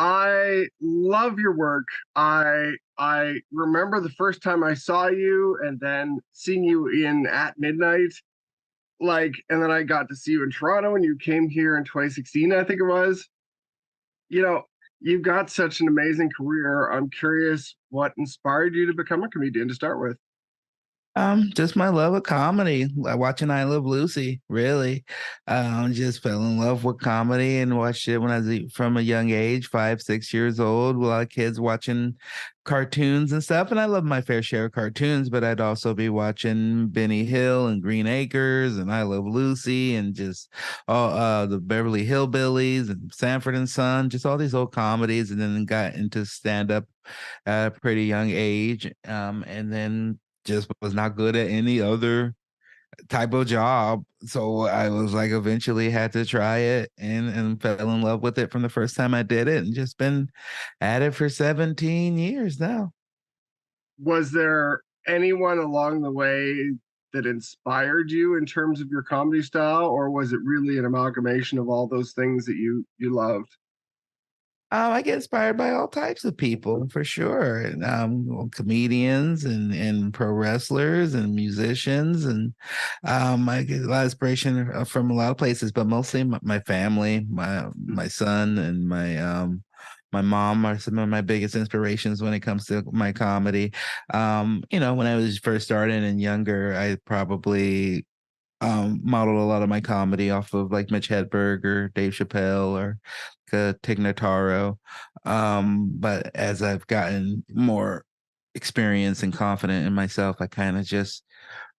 I love your work. I remember the first time I saw you and then seeing you in At Midnight, and then I got to see you in Toronto when you came here in 2016, I think it was. You know, you've got such an amazing career. I'm curious what inspired you to become a comedian to start with. Just my love of comedy. Watching I Love Lucy, really. Just fell in love with comedy and watched it when I was from a young age, 5, 6 years old. A lot of kids watching cartoons and stuff, and I love my fair share of cartoons. But I'd also be watching Benny Hill and Green Acres and I Love Lucy and just all the Beverly Hillbillies and Sanford and Son, just all these old comedies, and then got into stand up at a pretty young age. And then just was not good at any other type of job. So I was like, eventually had to try it and fell in love with it from the first time I did it and just been at it for 17 years now. Was there anyone along the way that inspired you in terms of your comedy style, or was it really an amalgamation of all those things that you loved? I get inspired by all types of people for sure. And, comedians and pro wrestlers and musicians. And I get a lot of inspiration from a lot of places, but mostly my family, my son and my mom are some of my biggest inspirations when it comes to my comedy. When I was first starting and younger, I probably modeled a lot of my comedy off of like Mitch Hedberg or Dave Chappelle or Tig Notaro. But as I've gotten more experience and confident in myself, I kind of just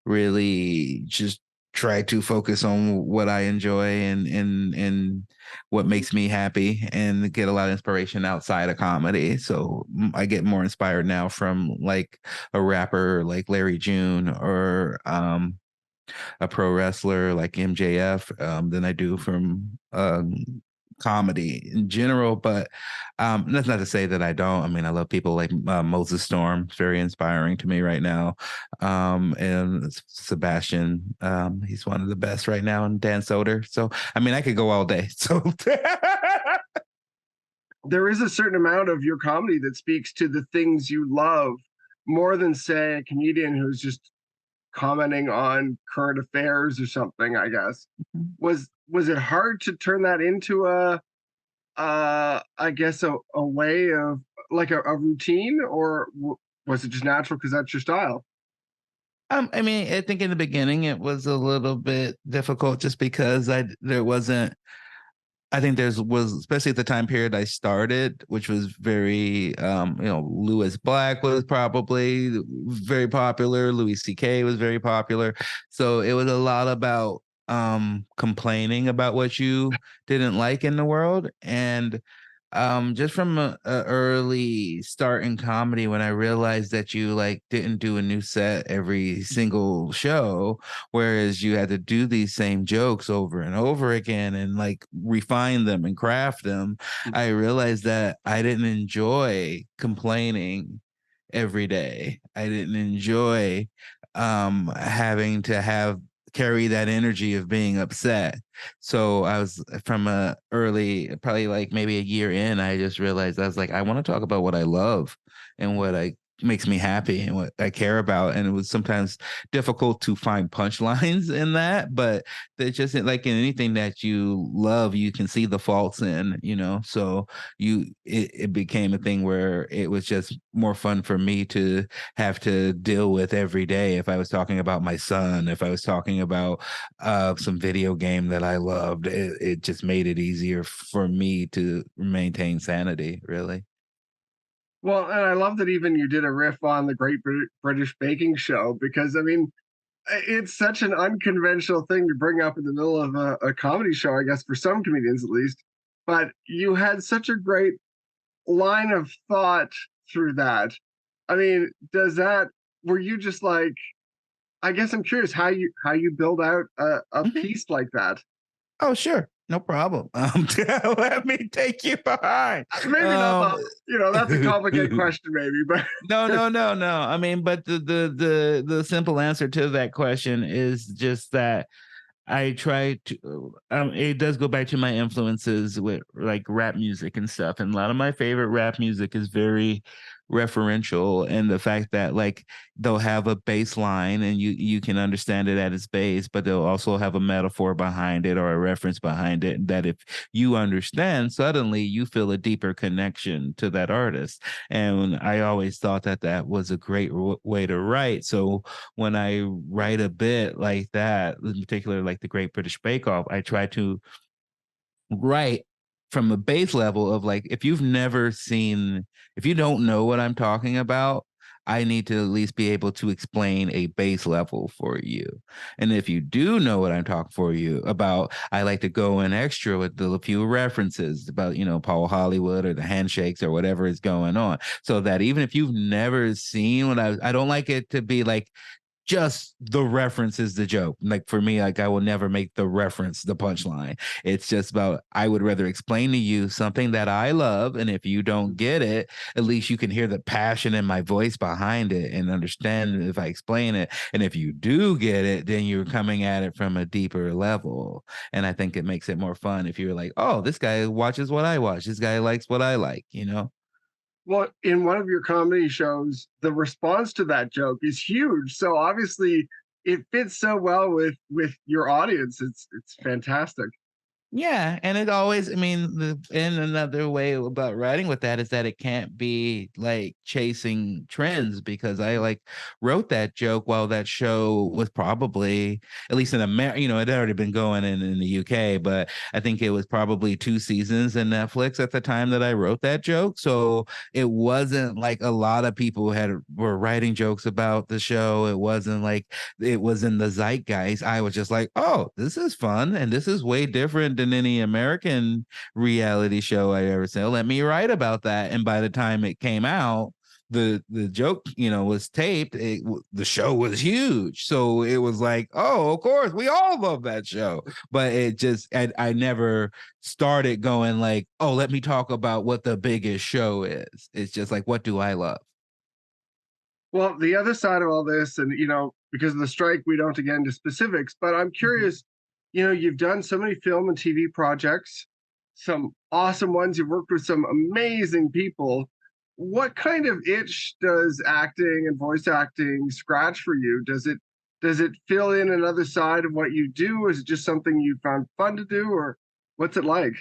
really just try to focus on what I enjoy and what makes me happy and get a lot of inspiration outside of comedy. So I get more inspired now from like a rapper like Larry June or a pro wrestler like MJF than I do from comedy in general. But that's not to say that I don't. I mean, I love people like Moses Storm. It's very inspiring to me right now. And Sebastian, he's one of the best right now, and Dan Soder. So, I mean, I could go all day. So, There is a certain amount of your comedy that speaks to the things you love more than, say, a comedian who's just commenting on current affairs or something, I guess. Was it hard to turn that into I guess a way of like a routine, or was it just natural because that's your style? I mean, I think in the beginning it was a little bit difficult just because there wasn't. I think there's was especially at the time period I started, which was very Lewis Black was probably very popular, Louis C.K. was very popular. So it was a lot about complaining about what you didn't like in the world. And just from a early start in comedy, when I realized that you like didn't do a new set every single show, whereas you had to do these same jokes over and over again and like refine them and craft them, I realized that I didn't enjoy complaining every day. I didn't enjoy having to have carry that energy of being upset. So I was from a early, probably like maybe a year in, I just realized I was like, I want to talk about what I love and what I makes me happy and what I care about. And it was sometimes difficult to find punchlines in that, but it's just like in anything that you love, you can see the faults in. So it became a thing where it was just more fun for me to have to deal with every day. If I was talking about my son, if I was talking about some video game that I loved, it just made it easier for me to maintain sanity, really. Well, and I love that even you did a riff on the Great British Baking Show, because I mean, it's such an unconventional thing to bring up in the middle of a comedy show, I guess, for some comedians at least. But you had such a great line of thought through that. I mean, does that, were you just like, I guess I'm curious how you build out a Mhm. piece like that. Oh, sure. No problem. Let me take you behind. Maybe not Um, that's a complicated question, maybe, but no, no, no, no. I mean, but the simple answer to that question is just that I try to it does go back to my influences with like rap music and stuff. And a lot of my favorite rap music is very referential, and the fact that like they'll have a bass line and you can understand it at its base, but they'll also have a metaphor behind it or a reference behind it that if you understand, suddenly you feel a deeper connection to that artist. And I always thought that that was a great way to write. So when I write a bit like that, in particular, like the Great British Bake Off, I try to write from a base level of like, if you've never seen, if you don't know what I'm talking about, I need to at least be able to explain a base level for you. And if you do know what I'm talking for you about, I like to go in extra with the few references about, Paul Hollywood or the handshakes or whatever is going on. So that even if you've never seen what I don't like it to be like just the reference is the joke. Like for me, like I will never make the reference the punchline. It's just about I would rather explain to you something that I love, and if you don't get it, at least you can hear the passion in my voice behind it and understand if I explain it. And if you do get it, then you're coming at it from a deeper level. And I think it makes it more fun if you're like, oh, this guy watches what I watch. This guy likes what I like. Well, in one of your comedy shows, the response to that joke is huge. So obviously, it fits so well with your audience. It's fantastic. Yeah, and it always, I mean, and another way about writing with that is that it can't be like chasing trends because I like wrote that joke while that show was probably, at least in America, it had already been going in the UK, but I think it was probably 2 seasons in Netflix at the time that I wrote that joke. So it wasn't like a lot of people were writing jokes about the show. It wasn't like it was in the zeitgeist. I was just like, oh, this is fun and this is way different than any American reality show I ever saw. Let me write about that. And by the time it came out, the joke was taped. The show was huge, so it was like, oh, of course we all love that show. But I never started going like, oh, let me talk about what the biggest show is. It's just like, what do I love? Well, the other side of all this, and because of the strike, we don't get into specifics, but I'm Mhm. curious, you've done so many film and TV projects, some awesome ones, you've worked with some amazing people. What kind of itch does acting and voice acting scratch for you? Does it fill in another side of what you do? Is it just something you found fun to do, or what's it like?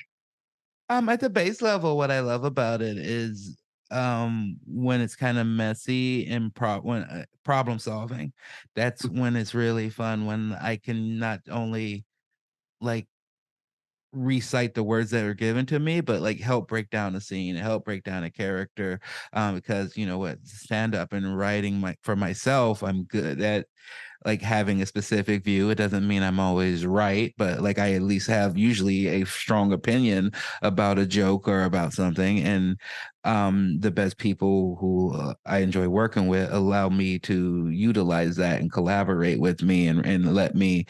At the base level, what I love about it is when it's kind of messy and problem solving. That's when it's really fun, when I can not only like recite the words that are given to me, but like help break down a scene, help break down a character. Because what, stand up and writing for myself, I'm good at like having a specific view. It doesn't mean I'm always right, but like I at least have usually a strong opinion about a joke or about something. And the best people who I enjoy working with allow me to utilize that and collaborate with me and let me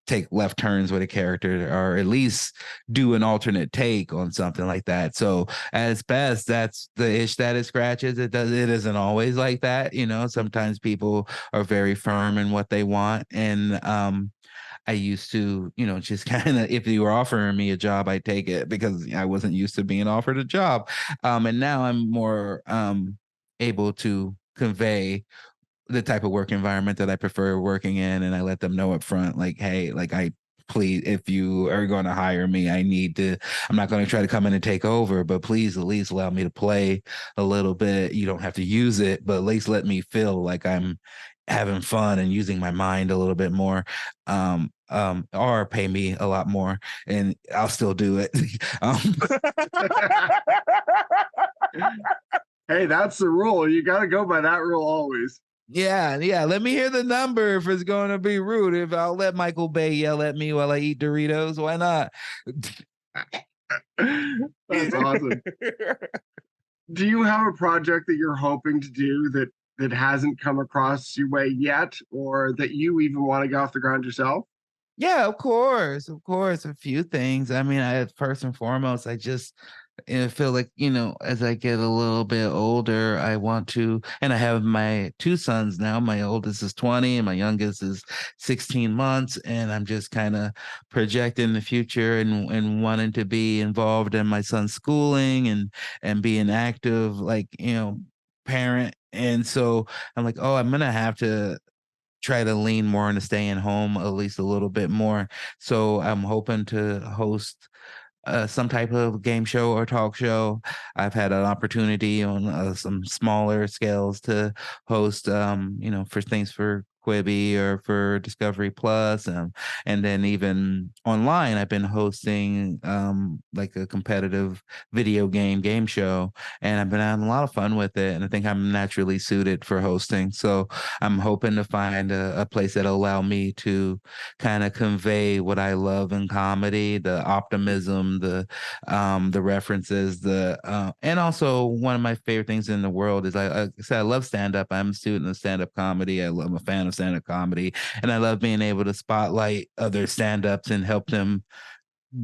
take left turns with a character or at least do an alternate take on something like that. So as best, that's the itch that it scratches. It isn't always like that. Sometimes people are very firm in what they want. And I used to, just kind of, if you were offering me a job, I'd take it because I wasn't used to being offered a job. And now I'm more able to convey the type of work environment that I prefer working in. And I let them know up front, like, hey, like please, if you are going to hire me, I'm not going to try to come in and take over, but please at least allow me to play a little bit. You don't have to use it, but at least let me feel like I'm having fun and using my mind a little bit more. Or pay me a lot more and I'll still do it. um, Hey, that's the rule. You got to go by that rule always. Yeah, yeah. Let me hear the number if it's going to be rude. If I'll let Michael Bay yell at me while I eat Doritos, why not? That's awesome. Do you have a project that you're hoping to do that hasn't come across your way yet, or that you even want to get off the ground yourself? Yeah, of course, a few things. I mean, first and foremost, I just And I feel like, as I get a little bit older, I want to, and I have my two sons now. My oldest is 20 and my youngest is 16 months. And I'm just kind of projecting the future and wanting to be involved in my son's schooling and be an active, like, parent. And so I'm like, oh, I'm going to have to try to lean more into staying home at least a little bit more. So I'm hoping to host some type of game show or talk show. I've had an opportunity on some smaller scales to host, for things for Quibi or for Discovery Plus, and then even online, I've been hosting like a competitive game show, and I've been having a lot of fun with it. And I think I'm naturally suited for hosting, so I'm hoping to find a place that'll allow me to kind of convey what I love in comedy, the optimism, the references, and also one of my favorite things in the world is I said I love stand up. I'm a student of stand up comedy. I'm a fan of stand up comedy, and I love being able to spotlight other stand ups and help them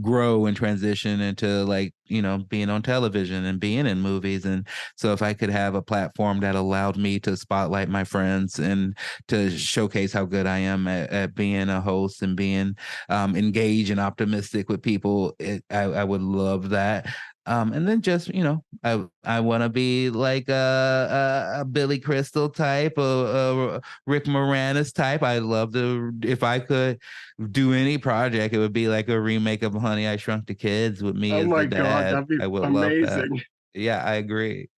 grow and transition into, like, being on television and being in movies. And so if I could have a platform that allowed me to spotlight my friends and to showcase how good I am at being a host and being engaged and optimistic with people, I would love that. And then just, I want to be like a Billy Crystal type, a Rick Moranis type. I'd love to, if I could do any project, it would be like a remake of Honey, I Shrunk the Kids with me Oh as the my God, dad. that'd be I would love that. amazing. Yeah, I agree.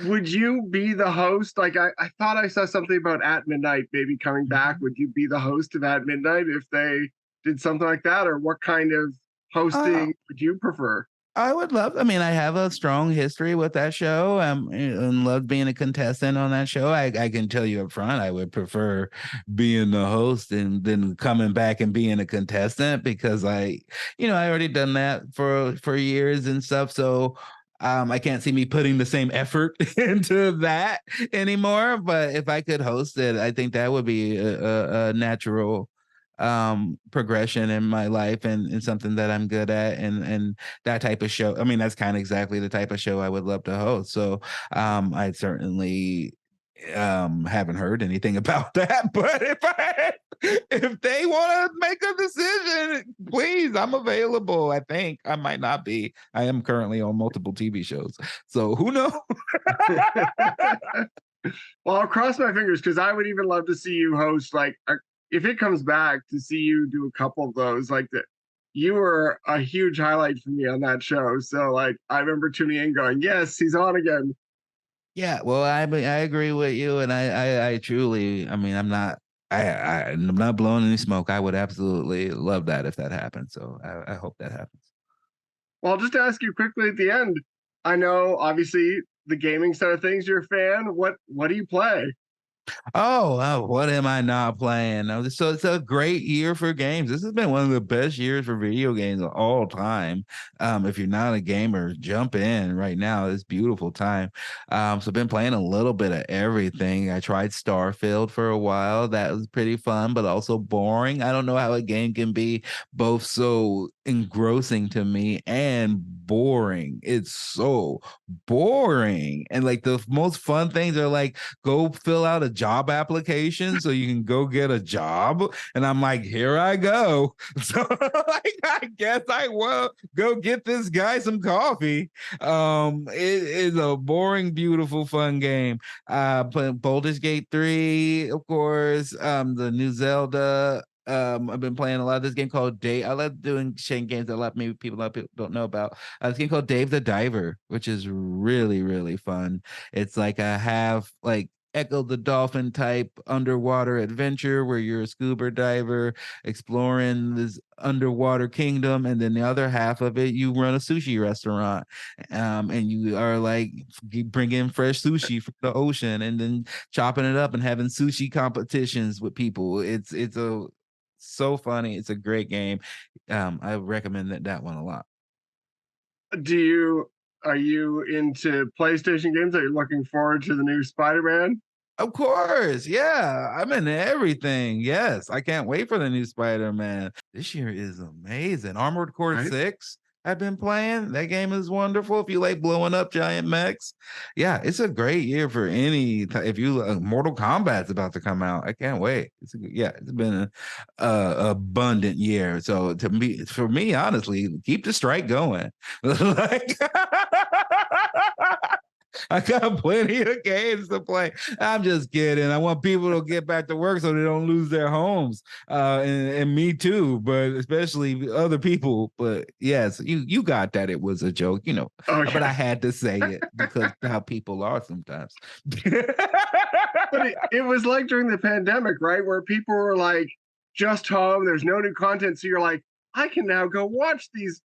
Would you be the host? Like I thought I saw something about At Midnight maybe coming back. Would you be the host of At Midnight if they did something like that? Or what kind of Uh, hosting would you prefer? I would love. I mean, I have a strong history with that show. And love being a contestant on that show. I can tell you up front, I would prefer being the host and then coming back and being a contestant, because I already done that for years and stuff. So I can't see me putting the same effort into that anymore. But if I could host it, I think that would be a natural progression in my life, and something that I'm good at, and that type of show. I mean, that's kind of exactly the type of show I would love to host. So I certainly haven't heard anything about that, but if they want to make a decision, please, I'm available. I think I might not be. I am currently on multiple TV shows, so who knows. Well, I'll cross my fingers because I would even love to see you host, like, if it comes back, to see you do a couple of those. Like that, you were a huge highlight for me on that show. So like, I remember tuning in, going, "Yes, he's on again." Yeah, well, I agree with you, and I truly, I mean, I'm not blowing any smoke. I would absolutely love that if that happened. So I hope that happens. Well, I'll just ask you quickly at the end. I know, obviously, the gaming side of things, you're a fan. What do you play? Oh, what am I not playing? No, so it's a great year for games. This has been one of the best years for video games of all time. If you're not a gamer, jump in right now. It's beautiful time. So I've been playing a little bit of everything. I tried Starfield for a while. That was pretty fun, but also boring. I don't know how a game can be both so engrossing to me and boring. It's so boring. And like the most fun things are like, go fill out a job application so you can go get a job. And I'm like, here I go. So like, I guess I will go get this guy some coffee. It is a boring, beautiful, fun game. But Baldur's Gate 3, of course, the new Zelda. I've been playing a lot of this game called Dave. I love doing Shane games that a lot of people don't know about. This game called Dave the Diver, which is really, really fun. It's like a half like Echo the Dolphin type underwater adventure where you're a scuba diver exploring this underwater kingdom, and then the other half of it, you run a sushi restaurant, and you are like bringing fresh sushi from the ocean and then chopping it up and having sushi competitions with people. It's a so funny. It's a great game. I recommend that one a lot. Do you Are you into PlayStation games? Are you looking forward to the new Spider-Man? Of course. Yeah. I'm in everything. Yes. I can't wait for the new Spider-Man. This year is amazing. Armored Core Right? 6. I've been playing. That game is wonderful. If you like blowing up giant mechs, yeah, it's a great year for any. If you Mortal Kombat's about to come out, I can't wait. Yeah, it's been a abundant year. So for me, honestly, keep the strike going. Like, I got plenty of games to play. I'm just kidding. I want people to get back to work so they don't lose their homes. And me too, but especially other people. But yes, you got that it was a joke, but I Okay. had to say it because how people are sometimes. But it was like during the pandemic, right? Where people were like just home, there's no new content. So you're like, I can now go watch these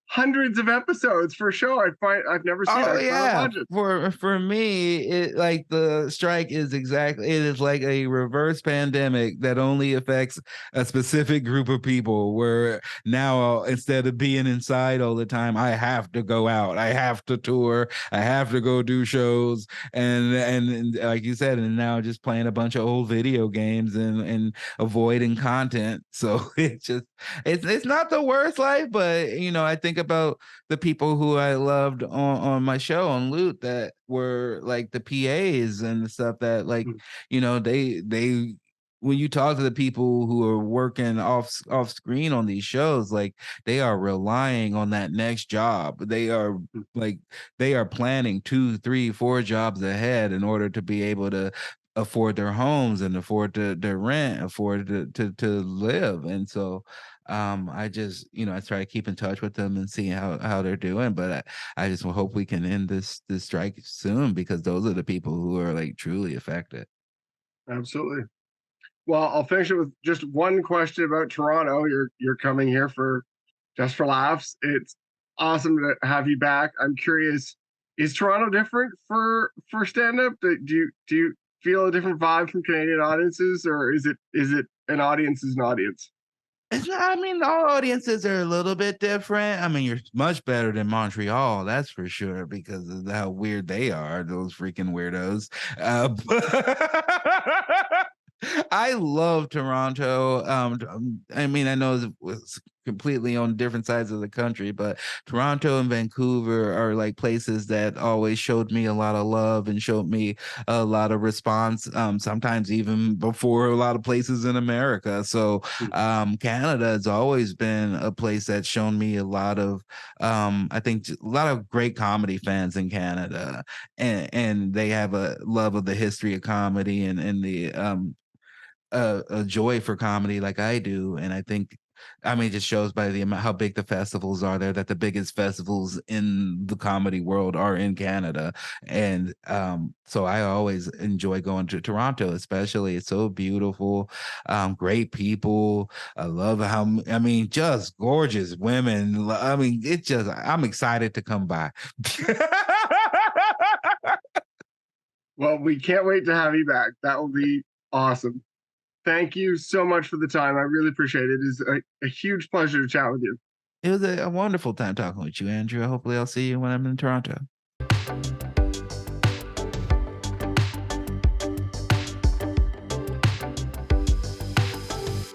hundreds of episodes for sure. I've never seen. Oh I finally yeah, watch it. for me, it like the strike is exactly it is like a reverse pandemic that only affects a specific group of people. Where now instead of being inside all the time, I have to go out, I have to tour, I have to go do shows, and like you said, and now just playing a bunch of old video games and avoiding content. So it's not the worst life, but I think about the people who I loved on my show on Loot that were like the PAs and the stuff that like, they when you talk to the people who are working off screen on these shows, like they are relying on that next job. Like they are planning 2, 3, 4 jobs ahead in order to be able to afford their homes and afford their rent, afford to live. And so I just I try to keep in touch with them and see how they're doing, but I just hope we can end this strike soon because those are the people who are like truly affected. Absolutely. Well, I'll finish it with just one question about Toronto. You're coming here for just for laughs. It's awesome to have you back. I'm curious, is Toronto different for stand up? Do you feel a different vibe from Canadian audiences, or is it an audience is an audience? It's not, I mean, all audiences are a little bit different. I mean, you're much better than Montreal, that's for sure, because of how weird they are, those freaking weirdos. I love Toronto. I mean, I know it was completely on different sides of the country, but Toronto and Vancouver are like places that always showed me a lot of love and showed me a lot of response. Sometimes even before a lot of places in America. So Canada has always been a place that's shown me a lot of, I think, a lot of great comedy fans in Canada, and they have a love of the history of comedy and the a joy for comedy like I do. And I think, I mean, it just shows by the amount how big the festivals are there that the biggest festivals in the comedy world are in Canada. And so I always enjoy going to Toronto, especially. It's so beautiful, great people. I love I mean, just gorgeous women. I mean, I'm excited to come by. Well, we can't wait to have you back. That will be awesome. Thank you so much for the time. I really appreciate it. It is a huge pleasure to chat with you. It was a wonderful time talking with you, Andrew. Hopefully, I'll see you when I'm in Toronto.